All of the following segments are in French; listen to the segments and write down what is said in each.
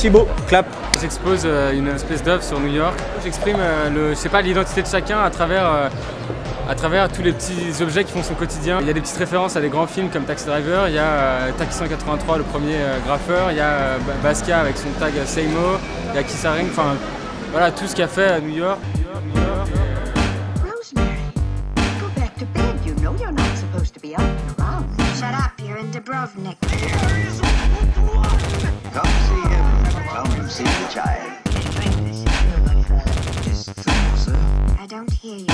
Thibaut, clap. J'expose une espèce d'œuvre sur New York. J'exprime l'identité de chacun à travers tous les petits objets qui font son quotidien. Il y a des petites références à des grands films comme Taxi Driver, il y a Taxi 183, le premier graffeur, il y a Basquiat avec son tag Seimo, il y a Keith Haring, enfin voilà tout ce qu'a fait à New York. Rosemary, go back to bed. You know you're not supposed to be up and around. Shut up, you're in Dubrovnik. Come see him. Come see the child. I don't hear you.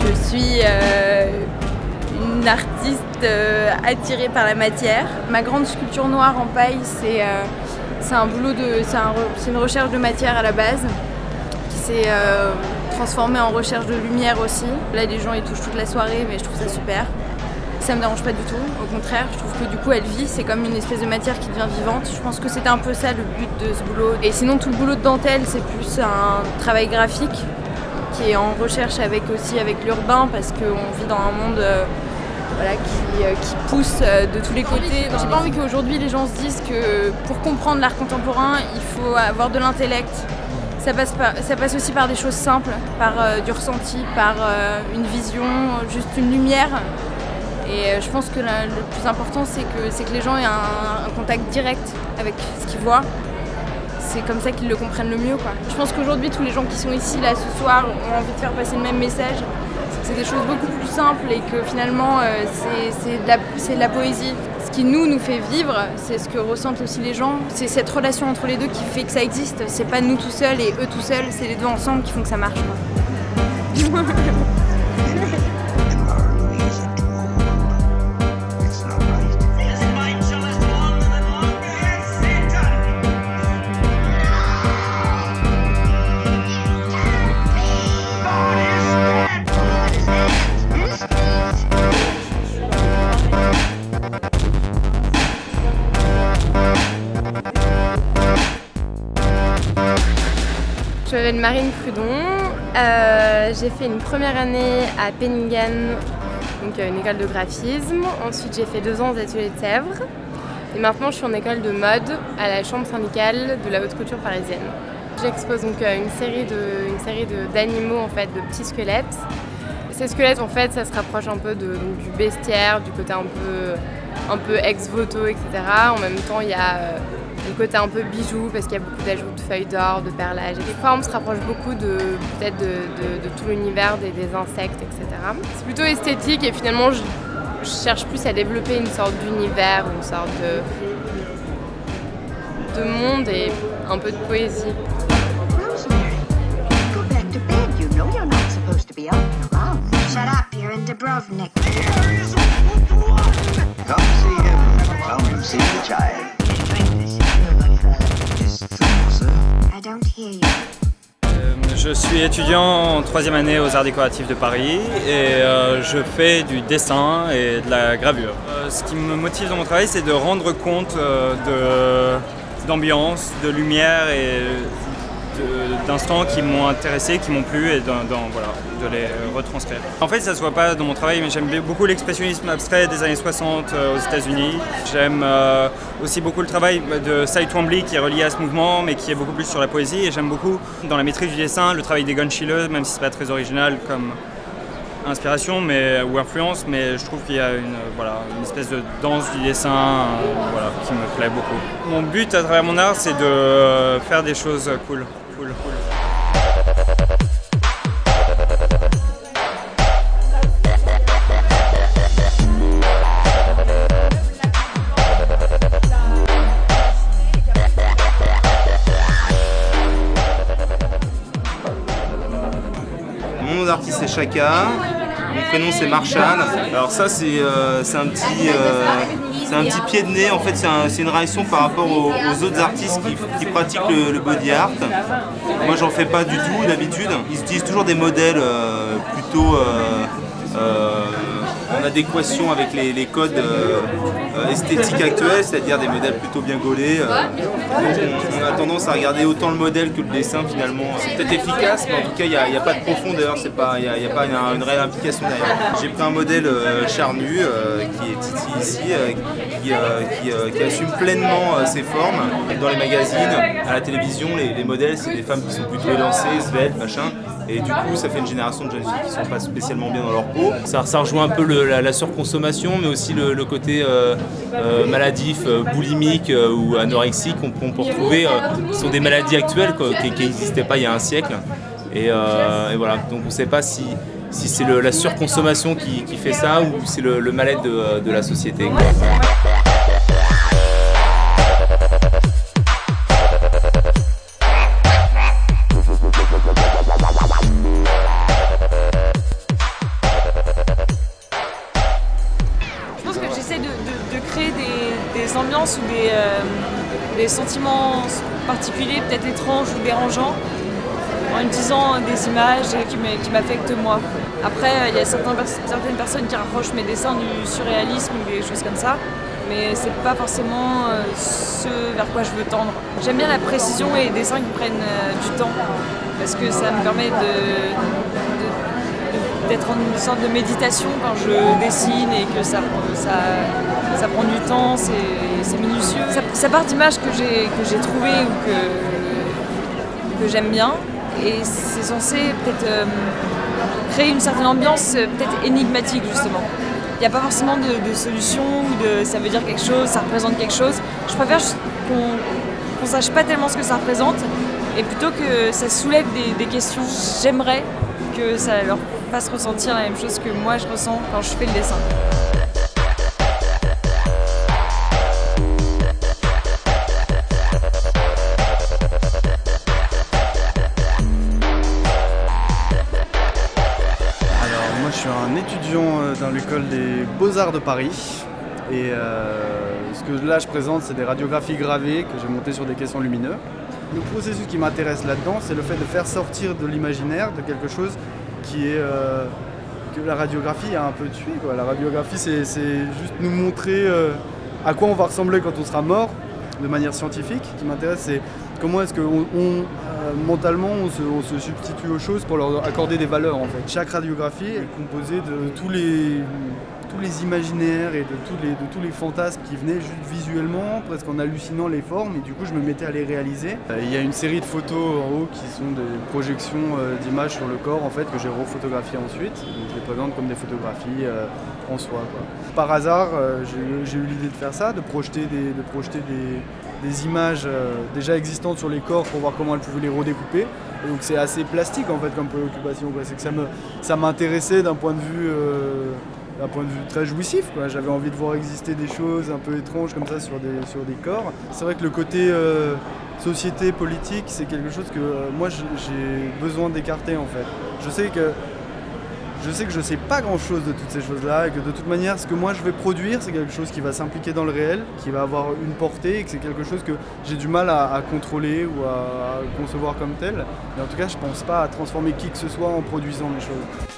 Je suis une artiste attirée par la matière. Ma grande sculpture noire en paille, c'est une recherche de matière à la base qui s'est transformée en recherche de lumière aussi. Là, les gens y touchent toute la soirée, mais je trouve ça super. Ça me dérange pas du tout, au contraire, je trouve que du coup elle vit, c'est comme une espèce de matière qui devient vivante. Je pense que c'était un peu ça le but de ce boulot. Et sinon tout le boulot de dentelle, c'est plus un travail graphique qui est en recherche avec l'urbain parce qu'on vit dans un monde qui pousse de tous les côtés. J'ai pas envie qu'aujourd'hui les gens se disent que pour comprendre l'art contemporain, il faut avoir de l'intellect. Ça passe aussi par des choses simples, par du ressenti, par une vision, juste une lumière. Et je pense que le plus important, c'est que les gens aient un contact direct avec ce qu'ils voient. C'est comme ça qu'ils le comprennent le mieux, quoi. Je pense qu'aujourd'hui, tous les gens qui sont ici, là, ce soir, ont envie de faire passer le même message. C'est des choses beaucoup plus simples et que finalement, c'est de la poésie. Ce qui nous fait vivre, c'est ce que ressentent aussi les gens. C'est cette relation entre les deux qui fait que ça existe. C'est pas nous tout seuls et eux tout seuls, c'est les deux ensemble qui font que ça marche, quoi. Je m'appelle Marine Prudon, j'ai fait une première année à Penningen, donc une école de graphisme. Ensuite j'ai fait 2 ans aux ateliers de Sèvres et maintenant je suis en école de mode à la chambre syndicale de la haute couture parisienne. J'expose donc une série d'animaux en fait, de petits squelettes. Ces squelettes en fait ça se rapproche un peu du bestiaire, du côté un peu ex-voto, etc. En même temps il y a le côté un peu bijou parce qu'il y a beaucoup d'ajouts de feuilles d'or, de perlage. Et les formes se rapprochent beaucoup de tout l'univers des insectes, etc. C'est plutôt esthétique et finalement je cherche plus à développer une sorte d'univers, une sorte de monde et un peu de poésie. Rosemary, go back to bed. You know you're not supposed to be up and around. Shut up, you're in Dubrovnik. Come see him. Come see the child. I don't hear you. Je suis étudiant en 3e année aux Arts Décoratifs de Paris et je fais du dessin et de la gravure. Ce qui me motive dans mon travail, c'est de rendre compte d'ambiance, de lumière et d'instants qui m'ont intéressé, qui m'ont plu et de les retranscrire. En fait, ça se voit pas dans mon travail, mais j'aime beaucoup l'expressionnisme abstrait des années 60 aux États-Unis. J'aime aussi beaucoup le travail de Cy Twombly qui est relié à ce mouvement, mais qui est beaucoup plus sur la poésie. Et j'aime beaucoup, dans la maîtrise du dessin, le travail d'Egon Schiele, même si c'est pas très original comme inspiration ou influence, mais je trouve qu'il y a une espèce de danse du dessin qui me plaît beaucoup. Mon but à travers mon art, c'est de faire des choses cool. Mon nom d'artiste c'est Chaka, mon prénom c'est Marshall. Alors ça c'est un petit pied de nez, en fait c'est une réaction par rapport aux autres artistes qui pratiquent le body art. Moi j'en fais pas du tout d'habitude. Ils utilisent toujours des modèles plutôt, on l'adéquation avec les codes esthétiques actuels, c'est-à-dire des modèles plutôt bien gaulés. On a tendance à regarder autant le modèle que le dessin finalement. C'est peut-être efficace, mais en tout cas il n'y a pas de profondeur, il n'y a pas une réelle implication derrière. J'ai pris un modèle charnu qui est Titi ici, qui assume pleinement ses formes. Dans les magazines, à la télévision, les modèles c'est des femmes qui sont plutôt élancées, sveltes, machin. Et du coup, ça fait une génération de jeunes filles qui ne sont pas spécialement bien dans leur peau. Ça rejoint un peu la surconsommation, mais aussi le côté maladif, boulimique ou anorexique qu'on peut retrouver. Ce sont des maladies actuelles qui n'existaient pas il y a un siècle. Et voilà, donc on ne sait pas si c'est la surconsommation qui fait ça ou c'est le mal-être de la société. J'essaie de créer des ambiances ou des sentiments particuliers, peut-être étranges ou dérangeants, en utilisant des images qui m'affectent moi. Après, il y a certaines personnes qui rapprochent mes dessins du surréalisme ou des choses comme ça, mais c'est pas forcément ce vers quoi je veux tendre. J'aime bien la précision et les dessins qui prennent du temps, parce que ça me permet d'être en une sorte de méditation quand je dessine et que ça prend du temps, c'est minutieux. Ça part d'images que j'ai trouvées ou que j'aime bien et c'est censé peut-être créer une certaine ambiance peut-être énigmatique justement. Il n'y a pas forcément de solution ou ça veut dire quelque chose, ça représente quelque chose. Je préfère qu'on sache pas tellement ce que ça représente et plutôt que ça soulève des questions. J'aimerais que ça leur fasse ressentir la même chose que moi je ressens quand je fais le dessin. Alors moi je suis un étudiant dans l'école des Beaux-Arts de Paris et ce que là je présente c'est des radiographies gravées que j'ai montées sur des caissons lumineux. Le processus qui m'intéresse là-dedans c'est le fait de faire sortir de l'imaginaire de quelque chose qui est que la radiographie a un peu tué, quoi. La radiographie c'est juste nous montrer à quoi on va ressembler quand on sera mort de manière scientifique. Ce qui m'intéresse c'est comment est-ce que mentalement on se substitue aux choses pour leur accorder des valeurs en fait. Chaque radiographie est composée de tous les imaginaires et de tous les fantasmes qui venaient juste visuellement, presque en hallucinant les formes, et du coup je me mettais à les réaliser. Il y a une série de photos en haut qui sont des projections d'images sur le corps en fait que j'ai refotographiées ensuite, donc je les présente comme des photographies en soi, quoi. Par hasard j'ai eu l'idée de faire ça, de projeter des images déjà existantes sur les corps pour voir comment elles pouvaient les redécouper. Et donc c'est assez plastique en fait comme préoccupation, quoi. C'est que ça m'intéressait d'un point de vue très jouissif, quoi. J'avais envie de voir exister des choses un peu étranges comme ça sur des corps. C'est vrai que le côté société, politique, c'est quelque chose que moi j'ai besoin d'écarter en fait. Je sais que je sais pas grand chose de toutes ces choses-là et que de toute manière ce que moi je vais produire c'est quelque chose qui va s'impliquer dans le réel, qui va avoir une portée et que c'est quelque chose que j'ai du mal à contrôler ou à concevoir comme tel. Mais en tout cas je pense pas à transformer qui que ce soit en produisant les choses.